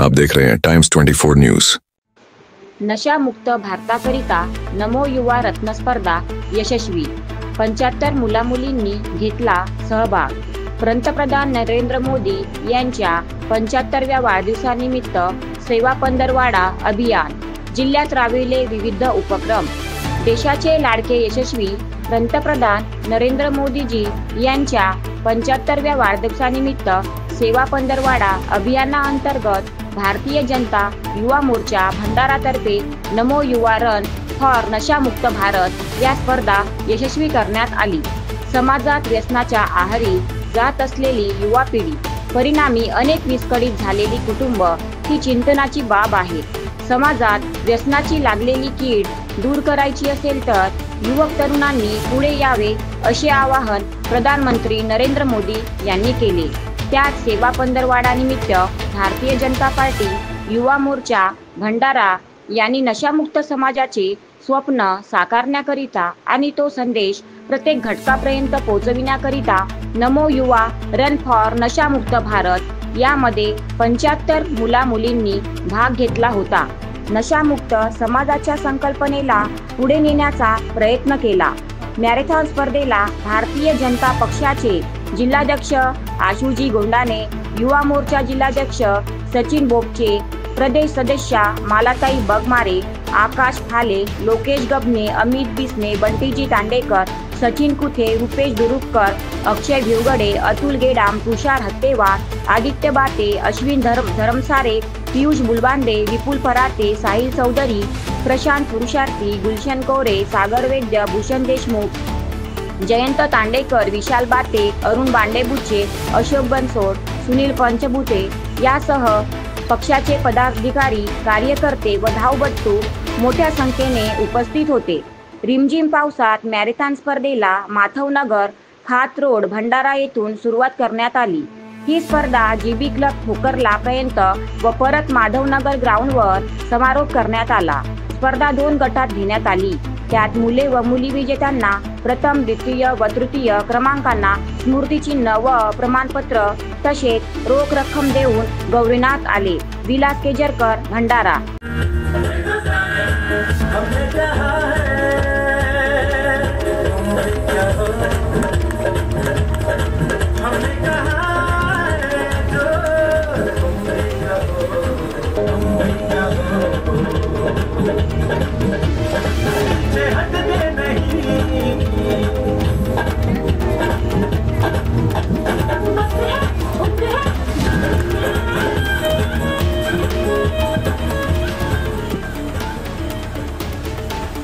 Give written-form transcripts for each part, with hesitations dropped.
आप देख रहे हैं टाइम्स 24 न्यूज। नशामुक्त भारताकरिता नमो युवा रत्न स्पर्धा यशस्वी। 75 मुलामुलींनी घेतला सहभाग। पंतप्रधान नरेंद्र मोदी यांच्या 75व्या वाढदिवसानिमित्त सेवा पंधरवडा अभियान जिल्ह्यात राबविले विविध उपक्रम। देशाचे लाडके यशस्वी पंतप्रधान नरेंद्र मोदीजी यांच्या 75व्या वाढदिवसानिमित्त सेवा पंधरवडा अभियानाअंतर्गत भारतीय जनता युवा मोर्चा भंडारातर्फे नमो युवा रन फॉर नशामुक्त भारत या स्पर्धा यशस्वी करण्यात आली। समाजात व्यसनाच्या आहारी जात असलेली युवा पिढी, परिणामी अनेक विस्कळीत झालेली कुटुंब ही चिंतनाची बाब आहे। समाजात व्यसनाची लागलेली कीड दूर करायची असेल तर युवक तरुणांनी पुढे यावे असे आवाहन प्रधानमंत्री नरेंद्र मोदी यांनी केले। त्यात सेवा पंधरवडा निमित्त भारतीय जनता पार्टी युवा मोर्चा भंडारा यांनी नशामुक्त समाजाचे स्वप्न साकारण्याकरिता आणि तो संदेश प्रत्येक घटकापर्यंत पोहोचविण्याकरिता नमो युवा रन फॉर नशामुक्त भारत यामध्ये 75 मुला-मुलींनी भाग घेतला होता। नशामुक्त समाजाच्या संकल्पनेला पुढे नेण्याचा प्रयत्न केला। मॅरेथॉन स्पर्धेला भारतीय जनता पक्षाचे जिल्हाध्यक्ष आशुजी गोंडाने, युवा मोर्चा जिल्हाध्यक्ष सचिन बोपचे, प्रदेश सदस्य मालाताई बगमारे, आकाश फाले, लोकेश गबने, अमित बिसने, बंटीजी तांडेकर, सचिन कुथे, रुपेश दुरुपकर, अक्षय भिवगडे, अतुल गेडाम, तुषार हत्तेवार, आदित्य बाते, अश्विन धरमसारे, पियुष बुलबांदे, विपुल फराटे, साहिल चौधरी, प्रशांत पुरुषार्थी, गुलशन कोरे, सागर वैद्य, भूषण देशमुख, जयंत तांडेकर, विशाल बाते, अरुण बांडेबुचे, अशोक बनसोड, सुनील पंचबुते यासह पक्षाचे पदाधिकारी, कार्यकर्ते व धावपटू मोठ्या संख्येने उपस्थित होते। रिमझिम पावसात मॅरेथॉन स्पर्धेला माधवनगर खात रोड भंडारा येथून सुरुवात करण्यात आली। ही स्पर्धा जीबी क्लब ठोकरला पर्यंत व परत माधवनगर ग्राउंडवर समारोप करण्यात आला। स्पर्धा 2 गटात घेण्यात आली। त्यात मुले व मुली विजेत्यांना प्रथम, द्वितीय व तृतीय क्रमांकांना स्मृतिचिन्ह व प्रमाणपत्र तसेच रोख रक्कम देऊन गौरविण्यात आले। विलास केजरकर, भंडारा।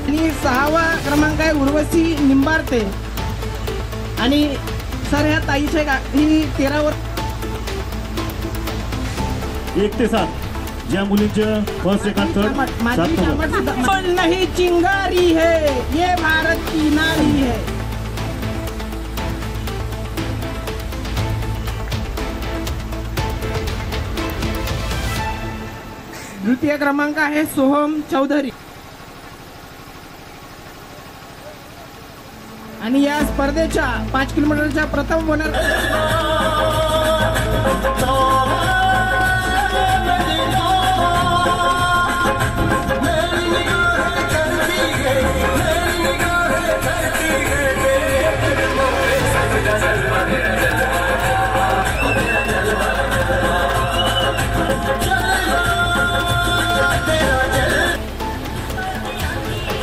आणि 6वा क्रमांक आहे उर्वशी निंबारते आणि सर ह्या ताईचे ही 13 वर 1 ते 7 ज्या मुलींच्या फर्स्ट सेकंड थर्ड नहीं चिंगारी है ये भारत की नारी है। द्वितीय क्रमांक आहे सोहम चौधरी आणि या स्पर्धेच्या 5 किलोमीटरच्या प्रथम वनर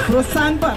प्रोत्साहन पर